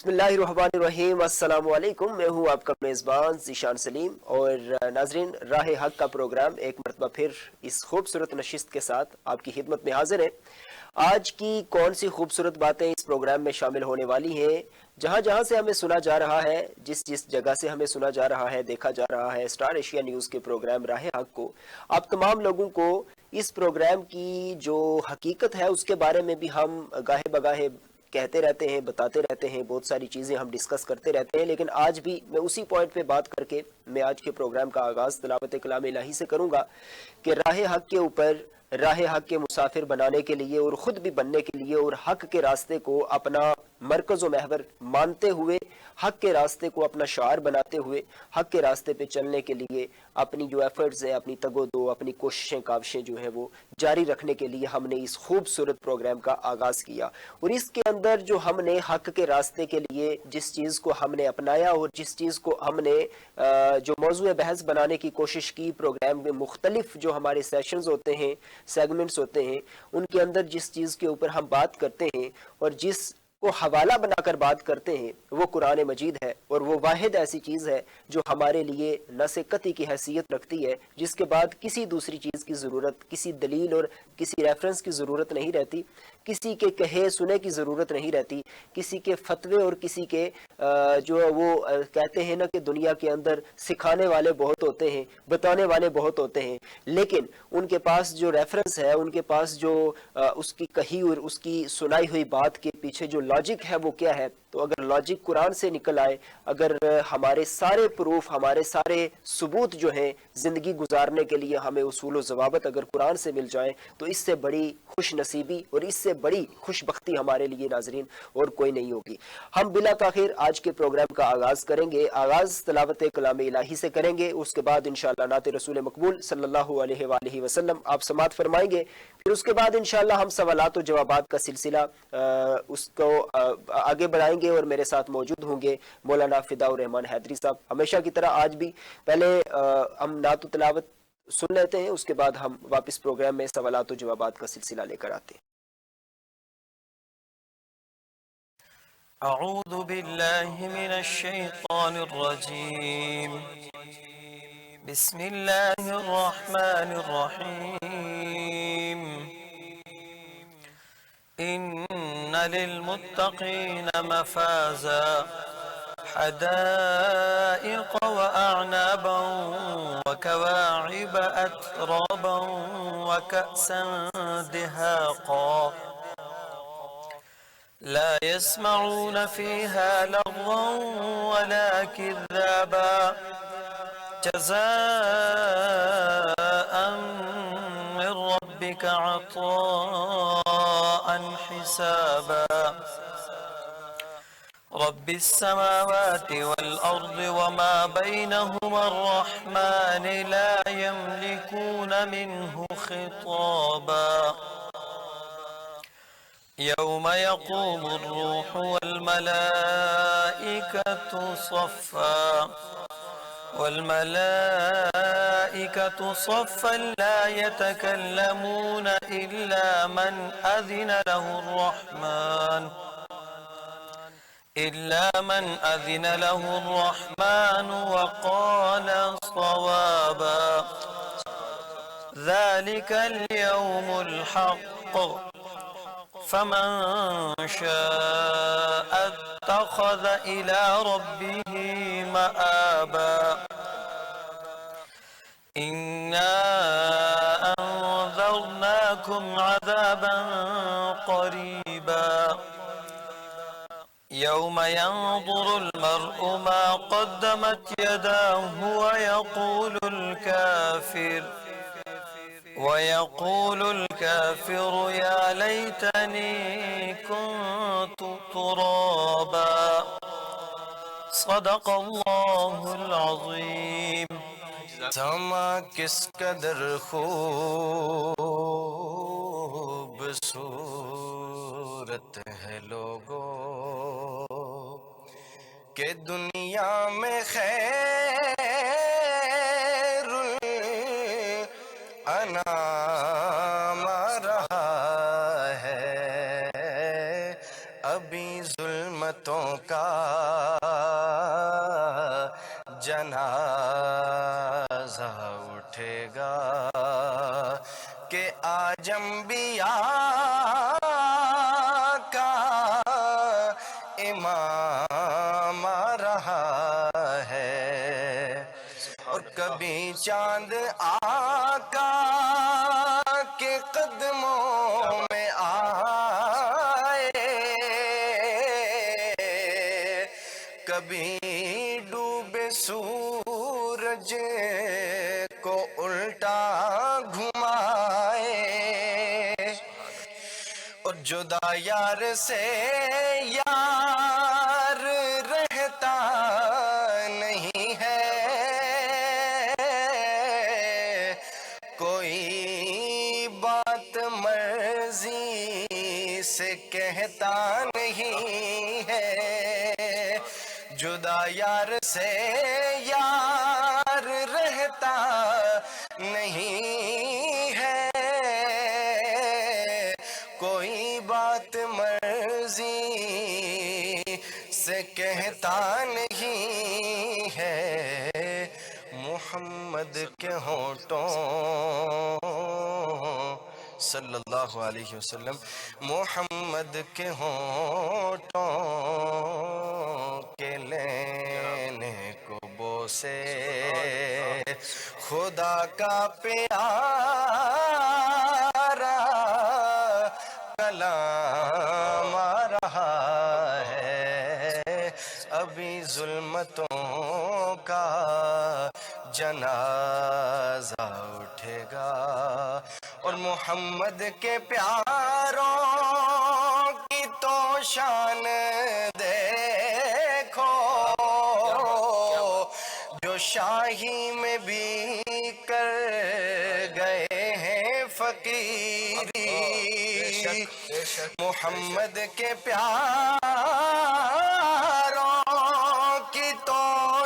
بسم اللہ الرحمن الرحیم، السلام علیکم۔ میں ہوں آپ کا میزبان ذیشان سلیم، اور ناظرین، راہ حق کا پروگرام ایک مرتبہ پھر اس خوبصورت نشست کے ساتھ آپ کی خدمت میں حاضر ہے۔ آج کی کون سی خوبصورت باتیں اس پروگرام میں شامل ہونے والی ہیں؟ جہاں جہاں سے ہمیں سنا جا رہا ہے، جس جگہ سے ہمیں سنا جا رہا ہے، دیکھا جا رہا ہے اسٹار ایشیا نیوز کے پروگرام راہ حق کو، آپ تمام لوگوں کو اس پروگرام کی جو حقیقت ہے اس کے بارے میں بھی ہم گاہے بگاہے کہتے رہتے ہیں، بتاتے رہتے ہیں، بہت ساری چیزیں ہم ڈسکس کرتے رہتے ہیں، لیکن آج بھی میں اسی پوائنٹ پہ بات کر کے میں آج کے پروگرام کا آغاز تلاوت کلام الہی سے کروں گا کہ راہ حق کے اوپر راہ حق کے مسافر بنانے کے لیے اور خود بھی بننے کے لیے اور حق کے راستے کو اپنا مرکز و محور مانتے ہوئے، حق کے راستے کو اپنا شعار بناتے ہوئے، حق کے راستے پہ چلنے کے لیے اپنی جو ایفرٹس ہیں، اپنی تگ و دو، اپنی کوششیں کاوشیں جو ہیں وہ جاری رکھنے کے لیے ہم نے اس خوبصورت پروگرام کا آغاز کیا۔ اور اس کے اندر جو ہم نے حق کے راستے کے لیے جس چیز کو ہم نے اپنایا اور جس چیز کو ہم نے جو موضوع بحث بنانے کی کوشش کی، پروگرام میں مختلف جو ہمارے سیشنز ہوتے ہیں، سیگمنٹس ہوتے ہیں، ان کے اندر جس چیز کے اوپر ہم بات کرتے ہیں اور جس کو حوالہ بنا کر بات کرتے ہیں، وہ قرآن مجید ہے، اور وہ واحد ایسی چیز ہے جو ہمارے لیے نص قطعی کی حیثیت رکھتی ہے، جس کے بعد کسی دوسری چیز کی ضرورت، کسی دلیل اور کسی ریفرنس کی ضرورت نہیں رہتی، کسی کے کہے سنے کی ضرورت نہیں رہتی، کسی کے فتوے اور کسی کے جو وہ کہتے ہیں نا کہ دنیا کے اندر سکھانے والے بہت ہوتے ہیں، بتانے والے بہت ہوتے ہیں، لیکن ان کے پاس جو ریفرنس ہے، ان کے پاس جو اس کی کہی اور اس کی سنائی ہوئی بات کے پیچھے جو لاجک ہے وہ کیا ہے؟ تو اگر لاجک قرآن سے نکل آئے، اگر ہمارے سارے پروف، ہمارے سارے ثبوت جو ہیں زندگی گزارنے کے لیے ہمیں اصول و ضوابط اگر قرآن سے مل جائیں، تو اس سے بڑی خوش نصیبی اور اس سے بڑی خوش بختی ہمارے لیے ناظرین اور کوئی نہیں ہوگی۔ ہم بلا تاخیر آج کے پروگرام کا آغاز کریں گے۔ آغاز تلاوت کلام الہی سے کریں گے، اس کے بعد انشاءاللہ نعت رسول مقبول صلی اللہ علیہ وآلہ وسلم آپ سماعت فرمائیں گے، پھر اس کے بعد انشاءاللہ ہم سوالات و جوابات کا سلسلہ اس کو آگے بڑھائیں گے، اور میرے ساتھ موجود ہوں گے مولانا فداء الرحمان حیدری صاحب۔ ہمیشہ کی طرح آج بھی پہلے ہم نعت و تلاوت سن لیتے ہیں، اس کے بعد ہم واپس پروگرام میں سوالات و جوابات کا سلسلہ لے کر آتے ہیں۔ اعوذ باللہ من الشیطان الرجیم، بسم اللہ الرحمن الرحیم، ان للمتقین مفازا حدائق واعنابا وكواعب اترابا وكأسا دهاقا لا يسمعون فيها لغوا ولا كذابا جزاء من ربك عطاء حسابا رب السماوات والأرض وما بينهما الرحمن لا يملكون منه خطابا يوم يقوم الروح والملائكة صفا لا يتكلمون إلا من أذن له الرحمن وقال صوابا ذلك اليوم الحق فمن شاء اتخذ إلى ربه مآبا إنا أنذرناكم عذابا قريبا يوم ينظر المرء ما قدمت يداه ويقول الكافر يا ليتني كنت ترابا صدق الله العظيم۔ سما کس قدر خوبصورت ہے لوگوں کہ دنیا میں خیر الانام رہا ہے، ابھی ظلمتوں کا جنازہ اٹھے گا کہ آج انبیاء کا امام آ رہا ہے، اور کبھی چاند آقا کے قدموں میں آئے، کبھی ڈوبے سورج کو الٹا گھمائے، اور جدا یار سے یار رہتا نہیں ہے، کوئی بات مرضی سے کہتا نہیں ہے، جدا یار سے یار رہتا نہیں ہے، کوئی بات مرضی سے کہتا نہیں ہے، محمد کے ہونٹوں صلی اللہ علیہ وسلم، محمد کے ہونٹوں کے لینے کو بوسے خدا کا پیارا کلام آ رہا ہے، ابھی ظلمتوں کا جنازہ اٹھے گا، اور محمد کے پیاروں کی تو شان دیکھو، جو شاہی میں بھی کر گئے ہیں فقیری، محمد کے پیاروں کی تو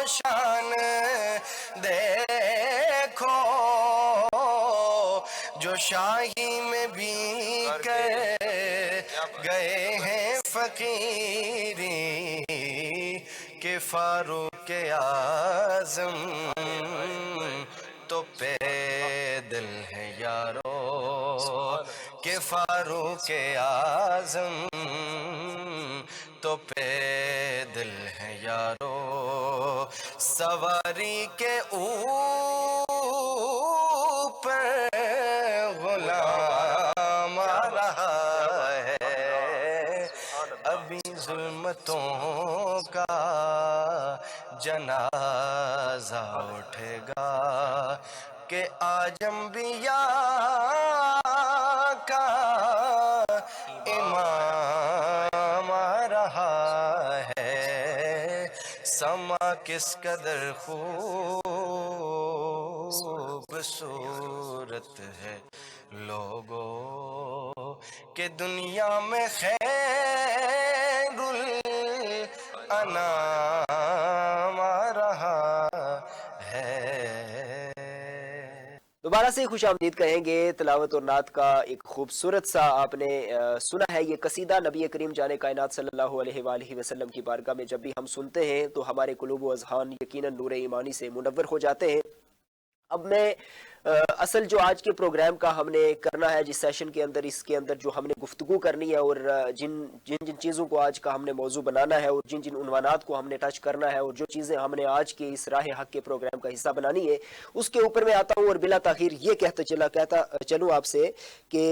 شان دیکھو، جو شاہی میں بھی کر گئے ہیں فقیری، کہ فاروق اعظم تو پیدل ہے یارو، کہ فاروق اعظم تو پیدل ہے یارو، سواری کے اوپر غلام آ رہا ہے، ابھی ظلمتوں کا جنازہ اٹھے گا کہ آج انبیاء کا امام آ رہا ہے، سما کس قدر خوبصورت ہے لوگو، کہ دنیا میں خیر الانام آ رہا ہے۔ دوبارہ سے خوش آمدید کہیں گے۔ تلاوت اور نعت کا ایک خوبصورت سا آپ نے سنا ہے۔ یہ قصیدہ نبی کریم جان کائنات صلی اللہ علیہ وآلہ وسلم کی بارگاہ میں جب بھی ہم سنتے ہیں تو ہمارے قلوب و اذہان یقیناً نور ایمانی سے منور ہو جاتے ہیں۔ اب میں اصل جو آج کے پروگرام کا ہم نے کرنا ہے، جس سیشن کے اندر اس کے اندر جو ہم نے گفتگو کرنی ہے، اور جن چیزوں کو آج کا ہم نے موضوع بنانا ہے، اور جن عنوانات کو ہم نے ٹچ کرنا ہے، اور جو چیزیں ہم نے آج کے اس راہ حق کے پروگرام کا حصہ بنانی ہے، اس کے اوپر میں آتا ہوں اور بلا تاخیر یہ کہتا چلوں آپ سے کہ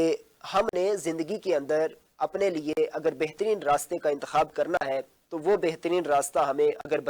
ہم نے زندگی کے اندر اپنے لیے اگر بہترین راستے کا انتخاب کرنا ہے تو وہ بہترین راستہ ہمیں اگر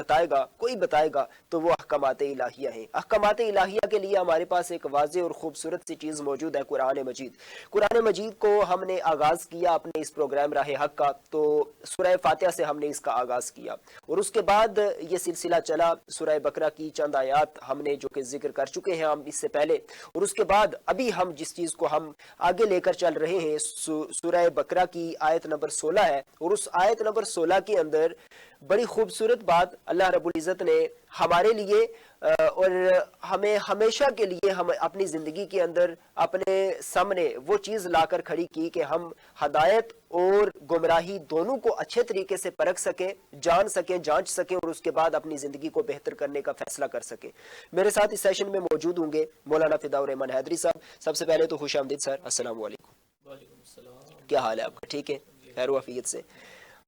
کوئی بتائے گا تو وہ احکامات الہیہ ہیں۔ احکامات الہیہ کے لیے ہمارے پاس ایک واضح اور خوبصورت سی چیز موجود ہے، قرآن مجید۔ قرآن مجید کو ہم نے آغاز کیا اپنے اس پروگرام راہ حق کا، تو سورہ فاتحہ سے ہم نے اس کا آغاز کیا، اور اس کے بعد یہ سلسلہ چلا۔ سورہ بقرہ کی چند آیات ہم نے جو کہ ذکر کر چکے ہیں ہم اس سے پہلے، اور اس کے بعد ابھی ہم جس چیز کو ہم آگے لے کر چل رہے ہیں سورہ بقرہ کی آیت نمبر 16 ہے، اور اس آیت نمبر 16 کے اندر اندر بڑی خوبصورت بات اللہ رب العزت نے ہمارے لیے اور ہمیں ہمیشہ کے لیے ہم اپنی زندگی کے اندر اپنے سامنے وہ چیز لا کر کھڑی کی کہ ہم ہدایت اور گمراہی دونوں کو اچھے طریقے سے پرکھ سکیں، جان سکیں، جانچ سکیں اور اس کے بعد اپنی زندگی کو بہتر کرنے کا فیصلہ کر سکیں۔ میرے ساتھ اس سیشن میں موجود ہوں گے مولانا فدا الرحمان حیدری صاحب۔ سب سے پہلے تو خوش آمدید سر، السلام علیکم۔ وعلیکم السلام۔ کیا حال ہے آپ کا؟ ٹھیک ہے، خیر و عافیت سے؟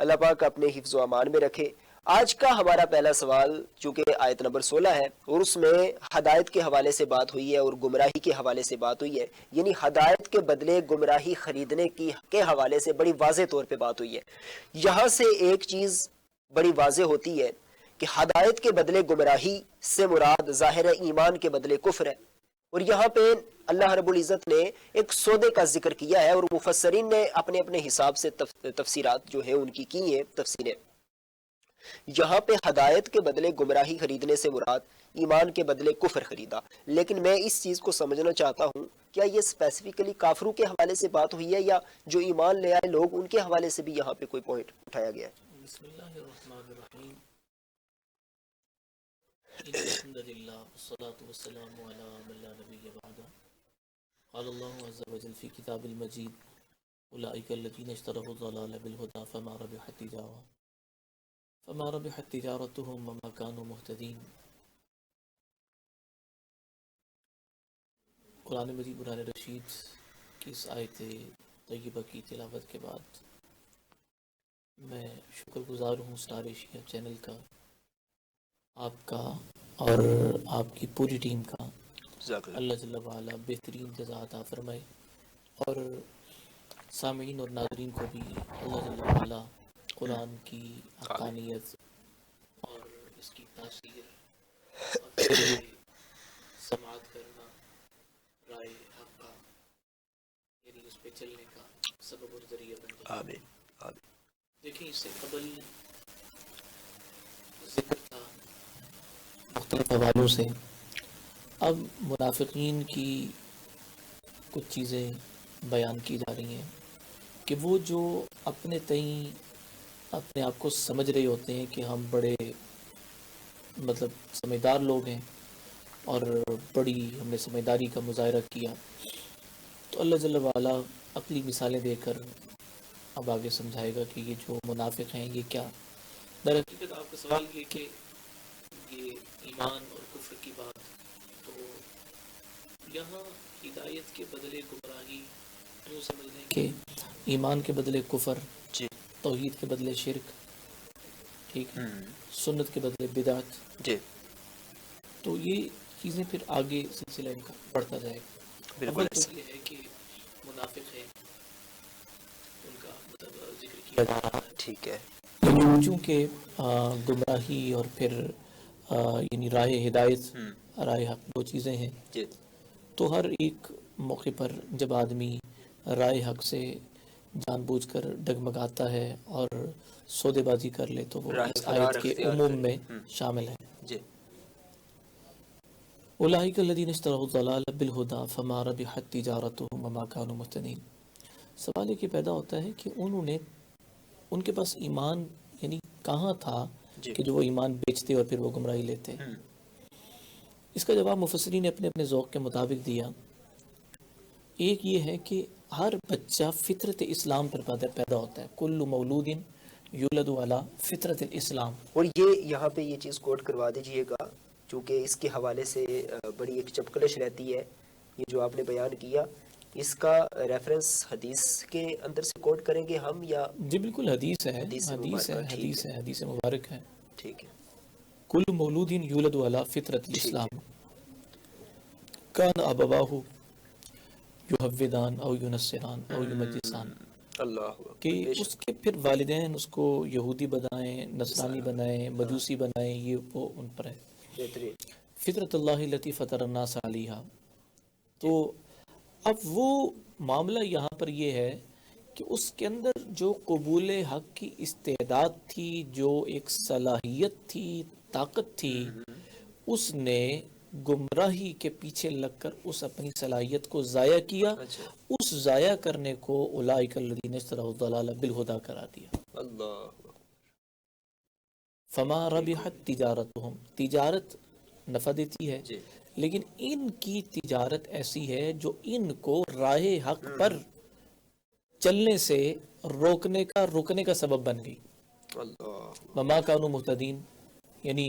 اللہ پاک اپنے حفظ و امان میں رکھے۔ آج کا ہمارا پہلا سوال چونکہ آیت نمبر 16 ہے اور اس میں ہدایت کے حوالے سے بات ہوئی ہے اور گمراہی کے حوالے سے بات ہوئی ہے، یعنی ہدایت کے بدلے گمراہی خریدنے کے حوالے سے بڑی واضح طور پہ بات ہوئی ہے۔ یہاں سے ایک چیز بڑی واضح ہوتی ہے کہ ہدایت کے بدلے گمراہی سے مراد ظاہر ایمان کے بدلے کفر ہے، اور یہاں پہ اللہ رب العزت نے ایک سودے کا ذکر کیا ہے اور مفسرین نے اپنے اپنے حساب سے تفسیرات جو ہیں ان کی ہیں تفسیریں۔ یہاں پہ ہدایت کے بدلے گمراہی خریدنے سے مراد ایمان کے بدلے کفر خریدا، لیکن میں اس چیز کو سمجھنا چاہتا ہوں کیا یہ اسپیسیفکلی کافروں کے حوالے سے بات ہوئی ہے یا جو ایمان لے آئے لوگ ان کے حوالے سے بھی یہاں پہ کوئی پوائنٹ اٹھایا گیا ہے؟ بسم اللہ الرحمن الرحیم، ان الحمد للہ والصلاة والسلام علی من لا نبی بعدہ، قال اللہ عز وجل فی کتاب المجید اولئک الذین اشتروا الضلالة بالہدی فما ربحت تجارتهم وما كانوا مهتدین۔ قرآن مجید قرآن رشید کی اس آیت طیبہ کی تلاوت کے بعد میں شکر گزار ہوں اسٹار ایشیا چینل کا، آپ کا اور آپ کی پوری ٹیم کا۔ جزاک اللہ۔ اللہ جل وعلا بہترین جزا عطا فرمائے، اور سامعین اور ناظرین کو بھی اللہ جل وعلا قرآن کی حقانیت اور اس کی تاثیر اور اس سے سماعت کرنا، رائے حق کا یعنی اس پہ چلنے کا سبب اور ذریعہ بن جائے۔ آمین آمین۔ دیکھیں اس سے قبل ذکر تھا مختلف حوالوں سے، اب منافقین کی کچھ چیزیں بیان کی جا رہی ہیں کہ وہ جو اپنے تئیں اپنے آپ کو سمجھ رہے ہوتے ہیں کہ ہم بڑے مطلب سمجھدار لوگ ہیں اور بڑی ہم نے سمجھداری کا مظاہرہ کیا، تو اللہ جل وعلا عقلی مثالیں دے کر اب آگے سمجھائے گا کہ یہ جو منافق ہیں یہ کیا۔ در حقیقت آپ کا سوال یہ کہ یہ ایمان اور کفر کی بات، تو یہاں ہدایت کے بدلے گمراہی یوں سمجھ لیں کہ ایمان کے بدلے کفر، جی توحید کے بدلے شرک، ٹھیک ہے، سنت کے بدلے بدعت، جی تو یہ چیزیں پھر آگے سلسلہ ان کا بڑھتا جائے گا۔ بالکل اول ایسا۔ تو یہ ہے کہ منافق ہیں، ان کا مطلب ذکر کیا جا رہا ہے، ٹھیک ہے۔ چونکہ گمراہی اور پھر یعنی راہ ہدایت، راہ حق دو چیزیں ہیں، جی تو ہر ایک موقع پر جب آدمی راہ حق سے جان بوجھ کر ڈگمگاتا ہے اور سودے بازی کر لے تو وہ راہ اس فرار آیت کے اختیار عموم کرے۔ میں شامل ہے۔ جی اولئک الذین اشتروا الضلالة بالہدی فما ربحت تجارتهم وما كانوا مهتدین۔ سوال یہ پیدا ہوتا ہے کہ انہوں نے، ان کے پاس ایمان یعنی کہاں تھا جی کہ جو وہ ایمان بیچتے اور پھر وہ گمراہی لیتے؟ اس کا جواب مفسرین نے اپنے اپنے ذوق کے مطابق دیا۔ ایک یہ ہے کہ ہر بچہ فطرت اسلام پر پیدا ہوتا ہے، کل مولود یولد علی فطرت الاسلام۔ اور یہ یہاں پہ یہ چیز کوٹ کروا دیجئے گا چونکہ اس کے حوالے سے بڑی ایک چپکلش رہتی ہے، یہ جو آپ نے بیان کیا اس کا ریفرنس حدیث کے اندر سے کوٹ کریں گے ہم یا؟ جی بالکل، حدیث ہے، حدیث حدیث ہے، مبارکہ، ٹھیک حدیث ہے، حدیث مبارک ہے۔ ٹھیک ہے کل مولود یولد علی فطرت ٹھیک ہے۔ الاسلام کان ابواہ یحودان او ینصران او یمجسان، اللہ اکبر، کہ بے اس شک۔ کے پھر والدین اس کو یہودی بنائیں، نصرانی بنائیں، مجوسی بنائیں، یہ وہ ان پر ہے۔ بہترین۔ فطرت اللہ التی فطر الناس علیہا۔ تو اب وہ معاملہ یہاں پر یہ ہے کہ اس کے اندر جو قبول حق کی استعداد تھی، جو ایک صلاحیت تھی، طاقت تھی، اس نے گمراہی کے پیچھے لگ کر اس اپنی صلاحیت کو ضائع کیا، اچھا، اس ضائع کرنے کو اولئک الذین اشتروا الضلالة بالہدی قرار دیا۔ اللہ فما ربحت تجارتہم، تجارت نفع دیتی ہے جی لیکن ان کی تجارت ایسی ہے جو ان کو راہ حق پر چلنے سے رکنے کا سبب بن گئی. اللہ وما کانوا مہتدین، یعنی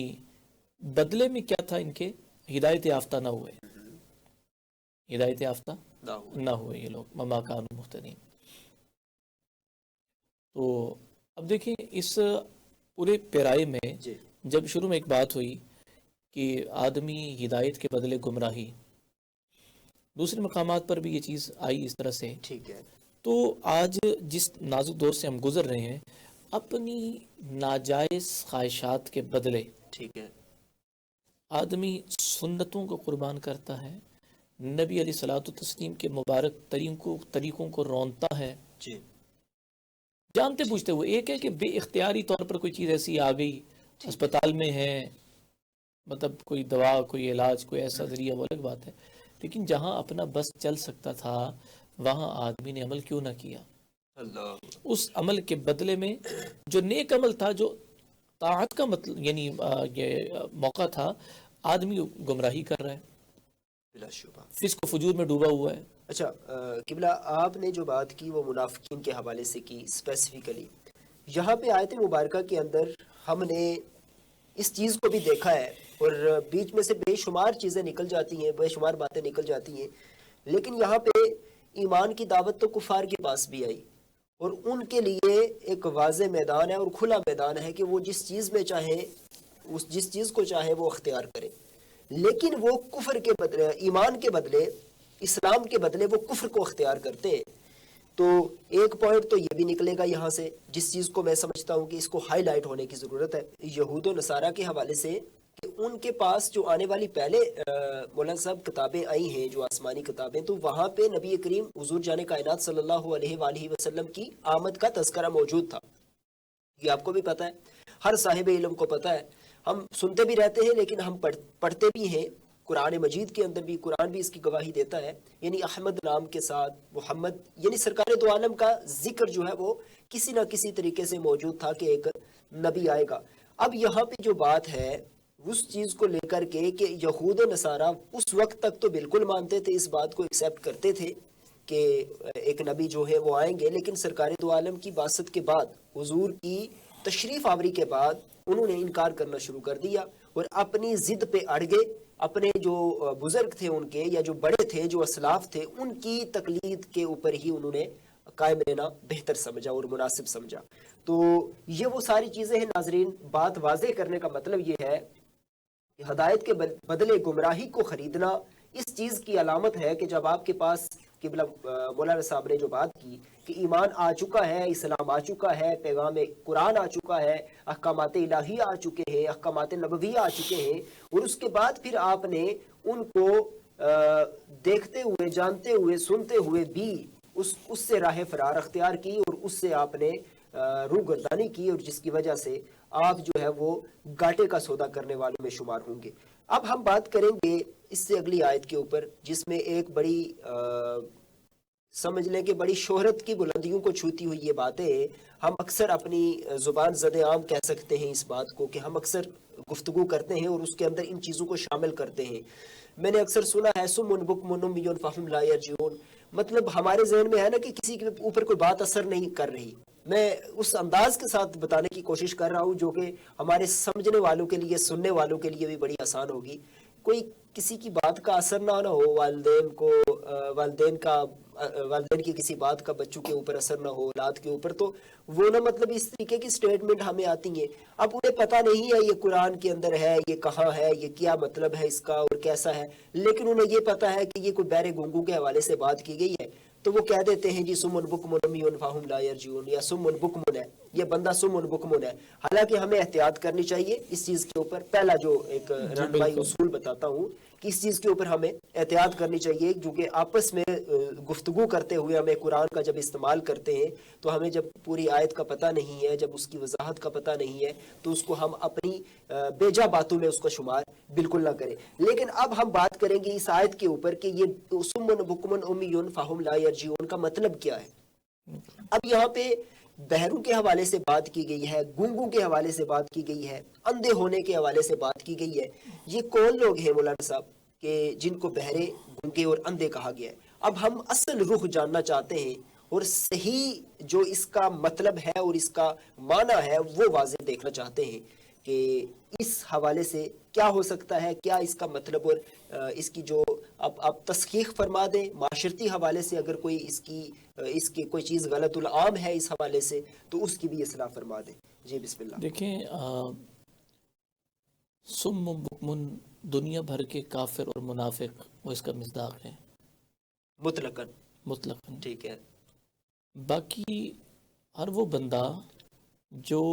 بدلے میں کیا تھا ان کے؟ ہدایت یافتہ نہ ہوئے، ہدایت یافتہ نہ ہوئے یہ لوگ، وما کانوا مہتدین. تو اب دیکھیں اس پورے پیرائے میں جی جب شروع میں ایک بات ہوئی کہ آدمی ہدایت کے بدلے گمراہی، دوسرے مقامات پر بھی یہ چیز آئی اس طرح سے. ٹھیک ہے. تو آج جس نازک دور سے ہم گزر رہے ہیں، اپنی ناجائز خواہشات کے بدلے ٹھیک ہے. آدمی سنتوں کو قربان کرتا ہے، نبی علیہ الصلوۃ والتسلیم کے مبارک طریقوں کو رونتا ہے، جی جانتے بوجھتے ہوئے. ایک ہے کہ بے اختیاری طور پر کوئی چیز ایسی آ گئی، اسپتال میں ہے، مطلب کوئی دوا، کوئی علاج، کوئی ایسا ذریعہ، وہ الگ بات ہے. لیکن جہاں اپنا بس چل سکتا تھا وہاں آدمی نے عمل کیوں نہ کیا؟ اللہ اس عمل کے بدلے میں جو نیک عمل تھا، جو طاعت کا مطلب یعنی یہ موقع تھا، آدمی گمراہی کر رہا ہے، بلا شبہ. فسق و فجور میں ڈوبا ہوا ہے. اچھا قبلہ، آپ نے جو بات کی وہ منافقین کے حوالے سے کی اسپیسیفکلی. یہاں پہ آیت مبارکہ کے اندر ہم نے اس چیز کو بھی دیکھا ہے، اور بیچ میں سے بے شمار چیزیں نکل جاتی ہیں، بے شمار باتیں نکل جاتی ہیں، لیکن یہاں پہ ایمان کی دعوت تو کفار کے پاس بھی آئی، اور ان کے لیے ایک واضح میدان ہے اور کھلا میدان ہے کہ وہ جس چیز میں چاہیں، جس چیز کو چاہے وہ اختیار کرے. لیکن وہ کفر کے بدلے، ایمان کے بدلے، اسلام کے بدلے وہ کفر کو اختیار کرتے ہیں. تو ایک پوائنٹ تو یہ بھی نکلے گا یہاں سے، جس چیز کو میں سمجھتا ہوں کہ اس کو ہائی لائٹ ہونے کی ضرورت ہے یہود و نصارہ کے حوالے سے، کہ ان کے پاس جو آنے والی پہلے مولانا صاحب کتابیں آئی ہیں، جو آسمانی کتابیں، تو وہاں پہ نبی کریم حضور جان کائنات صلی اللہ علیہ وآلہ وسلم کی آمد کا تذکرہ موجود تھا. یہ آپ کو بھی پتہ ہے، ہر صاحب علم کو پتہ ہے. ہم سنتے بھی رہتے ہیں لیکن ہم پڑھتے بھی ہیں. قرآن مجید کے اندر بھی، قرآن بھی اس کی گواہی دیتا ہے. یعنی احمد نام کے ساتھ محمد، یعنی سرکار دو عالم کا ذکر جو ہے وہ کسی نہ کسی طریقے سے موجود تھا کہ ایک نبی آئے گا. اب یہاں پہ جو بات ہے اس چیز کو لے کر کے کہ یہود و نصارہ اس وقت تک تو بالکل مانتے تھے، اس بات کو ایکسیپٹ کرتے تھے کہ ایک نبی جو ہے وہ آئیں گے، لیکن سرکار دو عالم کی بعثت کے بعد، حضور کی تشریف آوری کے بعد انہوں نے انکار کرنا شروع کر دیا اور اپنی ضد پہ اڑ گئے. اپنے جو بزرگ تھے ان کے، یا جو بڑے تھے، جو اسلاف تھے، ان کی تقلید کے اوپر ہی انہوں نے قائم رہنا بہتر سمجھا اور مناسب سمجھا. تو یہ وہ ساری چیزیں ہیں ناظرین. بات واضح کرنے کا مطلب یہ ہے کہ ہدایت کے بدلے گمراہی کو خریدنا اس چیز کی علامت ہے کہ جب آپ کے پاس قبلہ مولانا صاحب نے جو بات کی کہ ایمان آ چکا ہے، اسلام آ چکا ہے، پیغام قرآن آ چکا ہے، احکامات الہی آ چکے ہیں، احکامات نبوی آ چکے ہیں، اور اس کے بعد پھر آپ نے ان کو دیکھتے ہوئے، جانتے ہوئے، سنتے ہوئے بھی اس سے راہ فرار اختیار کی اور اس سے آپ نے روح گردانی کی، اور جس کی وجہ سے آپ جو ہے وہ گاٹے کا سودا کرنے والوں میں شمار ہوں گے. اب ہم بات کریں گے اس سے اگلی آیت کے اوپر، جس میں ایک بڑی سمجھ لیں کہ بڑی شہرت کی بلندیوں کو چھوتی ہوئی یہ باتیں ہم اکثر اپنی زبان زد عام کہہ سکتے ہیں اس بات کو، کہ ہم اکثر گفتگو کرتے ہیں اور اس کے اندر ان چیزوں کو شامل کرتے ہیں. میں نے اکثر سنا ہے سم بکم عمی فہم لا یرجعون، مطلب ہمارے ذہن میں ہے نا کہ کسی کے اوپر کوئی بات اثر نہیں کر رہی. میں اس انداز کے ساتھ بتانے کی کوشش کر رہا ہوں جو کہ ہمارے سمجھنے والوں کے لیے، سننے والوں کے لیے بھی بڑی آسان ہوگی. کوئی کسی کی بات کا اثر نہ ہو، والدین کی کسی بات کا بچوں کے اوپر اثر نہ ہو، اولاد کے اوپر، تو وہ نہ مطلب اس طریقے کی سٹیٹمنٹ ہمیں آتی ہیں. اب انہیں پتہ نہیں ہے یہ قرآن کے اندر ہے، یہ کہاں ہے، یہ کیا مطلب ہے اس کا اور کیسا ہے، لیکن انہیں یہ پتہ ہے کہ یہ کوئی بہرے گونگوں کے حوالے سے بات کی گئی ہے، تو وہ کہہ دیتے ہیں جی سمن بکمن عمی فہم لا یرجعون، یا سمن بکمن ہے، یہ بندہ سمن بکمن ہے. حالانکہ ہمیں احتیاط کرنی چاہیے اس چیز کے اوپر. پہلا جو ایک رہنمائی اصول بتاتا ہوں کہ اس چیز کے اوپر ہمیں احتیاط کرنی چاہیے، کیونکہ آپس میں گفتگو کرتے ہوئے ہمیں قرآن کا جب استعمال کرتے ہیں تو ہمیں جب پوری آیت کا پتہ نہیں ہے، جب اس کی وضاحت کا پتہ نہیں ہے، تو اس کو ہم اپنی بیجا باتوں میں اس کا شمار بالکل نہ کریں. لیکن اب ہم بات کریں گے اس آیت کے اوپر کہ یہ سمن بکمن عمی فہم لا یرجعون کا مطلب کیا ہے. اب یہاں پہ بہروں کے حوالے سے بات کی گئی ہے، گونگوں کے حوالے سے بات کی گئی ہے، اندھے ہونے کے حوالے سے بات کی گئی ہے. یہ کون لوگ ہیں مولانا صاحب کہ جن کو بہرے، گونگے اور اندھے کہا گیا ہے؟ اب ہم اصل رخ جاننا چاہتے ہیں اور صحیح جو اس کا مطلب ہے اور اس کا معنی ہے وہ واضح دیکھنا چاہتے ہیں کہ اس حوالے سے کیا ہو سکتا ہے، کیا اس کا مطلب، اور اس کی جو اب آپ تسخیق فرما دیں معاشرتی حوالے سے، اگر کوئی اس کی کوئی چیز غلط العام ہے اس حوالے سے تو اس کی بھی اصلاح فرما دیں. جی بسم اللہ. دیکھیں سم بکمن دنیا بھر کے کافر اور منافق وہ اس کا مصداق ہے مطلقاً. مطلقاً. ٹھیک ہے. باقی ہر وہ بندہ جو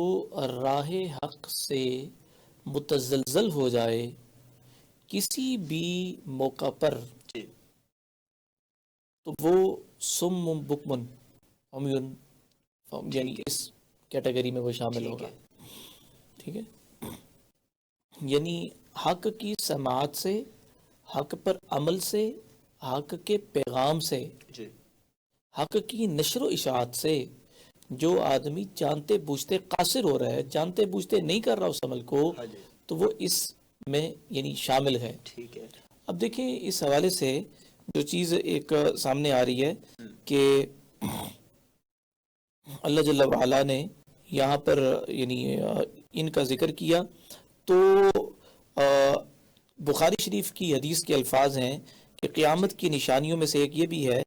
راہ حق سے متزلزل ہو جائے کسی بھی موقع پر، جی تو وہ سم بکمن عمیون یعنی اس کیٹیگری میں وہ شامل ٹھیک ہوگا. ہے. ٹھیک ہے. یعنی حق کی سماعت سے، حق پر عمل سے، حق کے پیغام سے، جی حق کی نشر و اشاعت سے جو آدمی جانتے بوجھتے قاصر ہو رہا ہے، جانتے بوجھتے نہیں کر رہا اس عمل کو، ہاں جی. تو وہ اس میں یعنی شامل ہے. ٹھیک ہے. اب دیکھیں اس حوالے سے جو چیز ایک سامنے آ رہی ہے کہ اللہ جل وعلا نے یہاں پر یعنی ان کا ذکر کیا تو بخاری شریف کی حدیث کے الفاظ ہیں کہ قیامت کی نشانیوں میں سے ایک یہ بھی ہے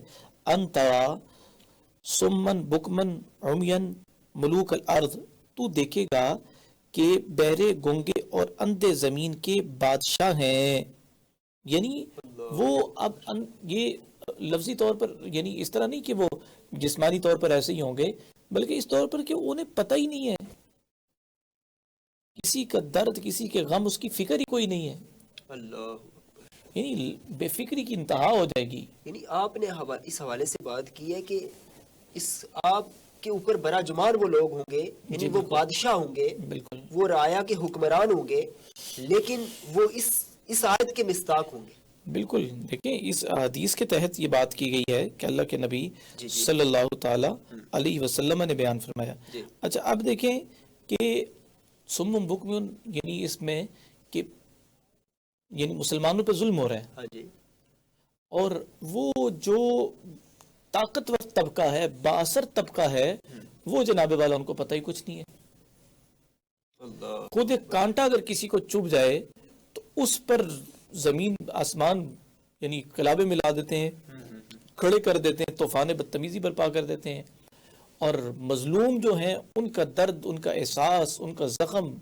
ان ترا سمن بکمن عمین ملوک الارض، تو دیکھے گا کہ بہرے گونگے اور اندھے زمین کے بادشاہ ہیں. یعنی وہ اب یہ لفظی طور پر یعنی اس طرح نہیں کہ وہ جسمانی طور پر ایسے ہی ہوں گے، بلکہ اس طور پر کہ انہیں پتہ ہی نہیں ہے، کسی کا درد کسی کے غم اس کی فکر ہی کوئی نہیں ہے. اللہ. یعنی بے فکری کی انتہا ہو جائے گی. یعنی آپ نے اس حوالے سے بات کی ہے کہ اس آپ کے اوپر براجمان وہ لوگ ہوں گے، یعنی جی وہ بالکل. بادشاہ ہوں گے، بالکل وہ رایا کے حکمران ہوں گے، لیکن وہ اس آیت کے مصداق ہوں گے. بالکل. دیکھیں اس حدیث کے تحت یہ بات کی گئی ہے کہ اللہ کے نبی جی صلی اللہ تعالی علیہ وسلم نے بیان فرمایا. جی. اچھا اب دیکھیں کہ سم بکم یعنی اس میں کہ یعنی مسلمانوں پہ ظلم ہو رہا ہے، ہاں جی. اور وہ جو طاقتور طبقہ ہے، بااثر طبقہ ہے، وہ جناب والا ان کو پتہ ہی کچھ نہیں ہے. اللہ. خود ایک کانٹا اگر کسی کو چبھ جائے تو اس پر زمین آسمان یعنی کلابے ملا دیتے ہیں، کھڑے کر دیتے ہیں، طوفان بدتمیزی برپا کر دیتے ہیں. اور مظلوم جو ہیں ان کا درد، ان کا احساس، ان کا زخم،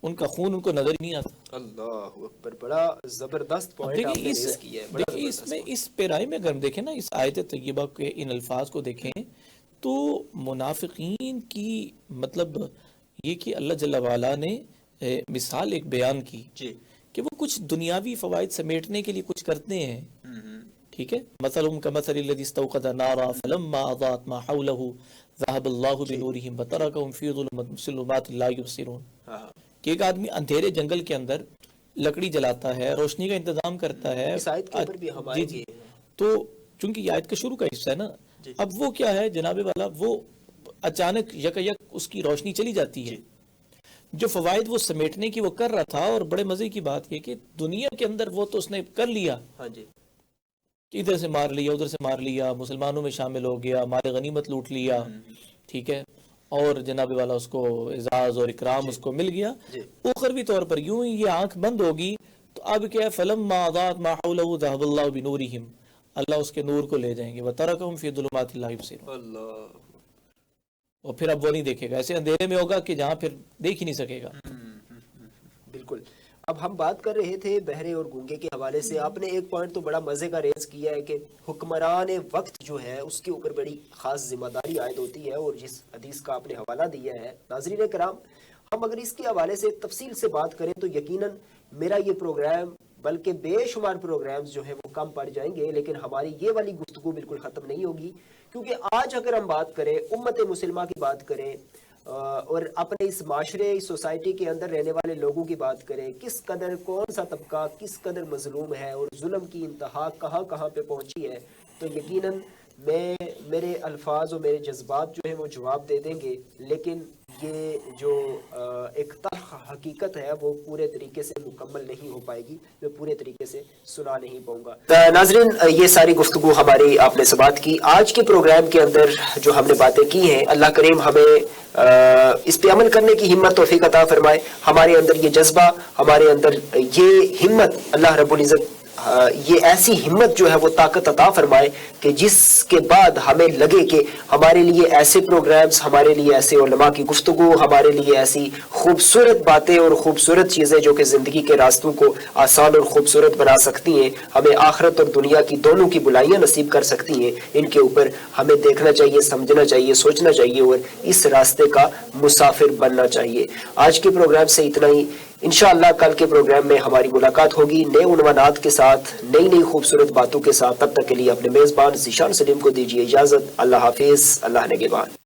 ان کا خون ان کو نظر ہی نہیں آتا. اللہ اکبر. بڑا زبردست اب پوائنٹ آپ دیکھیں نے اس ریز کیا ہے. بڑا دیکھیں اس زبردست میں point. اس پیرائی میں اگر ہم دیکھیں نا اس آیت طیبہ کے ان الفاظ کو دیکھیں تو منافقین کی مطلب یہ کہ اللہ جل وعلا نے مثال ایک بیان کی جی. کہ وہ کچھ دنیاوی فوائد سمیٹنے کے لیے کچھ کرتے ہیں. ٹھیک ہے. مثلهم كمثل الذي استوقد نارا فلما اضاءت ما حوله ذهب الله بنورهم وتركهم في ظلمات لا يبصرون. کہ ایک آدمی اندھیرے جنگل کے اندر لکڑی جلاتا ہے، روشنی کا انتظام کرتا ہے. اس آیت کے اوپر بھی ہم جی آئیں جی. گے. تو چونکہ یہ آیت کا شروع کا حصہ ہے نا، اب وہ کیا ہے جناب والا، وہ اچانک یک اس کی روشنی چلی جاتی ہے. جو فوائد وہ سمیٹنے کی وہ کر رہا تھا، اور بڑے مزے کی بات یہ کہ دنیا کے اندر وہ تو اس نے کر لیا ہاں جی. کہ ادھر سے مار لیا، ادھر سے مار لیا، مسلمانوں میں شامل ہو گیا، مال غنیمت لوٹ لیا. ٹھیک ہے. اور جناب والا اس کو اعزاز اور اکرام اس کو مل گیا. اخروی طور پر یوں ہی یہ آنکھ بند ہوگی تو اب کیا ہے، فلما اضاءت ما حوله ذهب الله بنورهم، اللہ اس کے نور کو لے جائیں گے. وترکهم في ظلمات لا يبصرون. اللہ. اور پھر اب وہ نہیں دیکھے گا، ایسے اندھیرے میں ہوگا کہ جہاں پھر دیکھ ہی نہیں سکے گا. بالکل. اب ہم بات کر رہے تھے بہرے اور گونگے کے حوالے سے. آپ نے ایک پوائنٹ تو بڑا مزے کا ریز کیا ہے کہ حکمران وقت جو ہے اس کے اوپر بڑی خاص ذمہ داری عائد ہوتی ہے، اور جس حدیث کا آپ نے حوالہ دیا ہے ناظرین کرام، ہم اگر اس کے حوالے سے تفصیل سے بات کریں تو یقیناً میرا یہ پروگرام بلکہ بے شمار پروگرامز جو ہیں وہ کم پڑ جائیں گے، لیکن ہماری یہ والی گفتگو بالکل ختم نہیں ہوگی. کیونکہ آج اگر ہم بات کریں امت مسلمہ کی بات کریں اور اپنے اس معاشرے، اس سوسائٹی کے اندر رہنے والے لوگوں کی بات کریں، کس قدر کون سا طبقہ کس قدر مظلوم ہے اور ظلم کی انتہا کہاں کہاں پہ پہنچی ہے، تو یقیناً میرے الفاظ اور میرے جذبات جو ہیں وہ جواب دے دیں گے، لیکن یہ جو ایک تلخ حقیقت ہے وہ پورے طریقے سے مکمل نہیں ہو پائے گی، میں پورے طریقے سے سنا نہیں پاؤں گا۔ ناظرین، یہ ساری گفتگو ہماری آپ نے سماعت کی۔ آج کے پروگرام کے اندر جو ہم نے باتیں کی ہیں، اللہ کریم ہمیں اس پہ عمل کرنے کی ہمت توفیق عطا فرمائے، ہمارے اندر یہ جذبہ، ہمارے اندر یہ ہمت، اللہ رب العزت یہ ایسی ہمت جو ہے وہ طاقت عطا فرمائے کہ جس کے بعد ہمیں لگے کہ ہمارے لیے ایسے پروگرامز، ہمارے لیے ایسے علماء کی گفتگو، ہمارے لیے ایسی خوبصورت باتیں اور خوبصورت چیزیں جو کہ زندگی کے راستوں کو آسان اور خوبصورت بنا سکتی ہیں، ہمیں آخرت اور دنیا کی دونوں کی بلائیاں نصیب کر سکتی ہیں، ان کے اوپر ہمیں دیکھنا چاہیے، سمجھنا چاہیے، سوچنا چاہیے اور اس راستے کا مسافر بننا چاہیے۔ آج کے پروگرام سے اتنا ہی، انشاءاللہ کل کے پروگرام میں ہماری ملاقات ہوگی نئے عنوانات کے ساتھ، نئی خوبصورت باتوں کے ساتھ۔ تب تک کے لیے اپنے میزبان ذیشان سلیم کو دیجیے اجازت۔ اللہ حافظ، اللہ نگہبان۔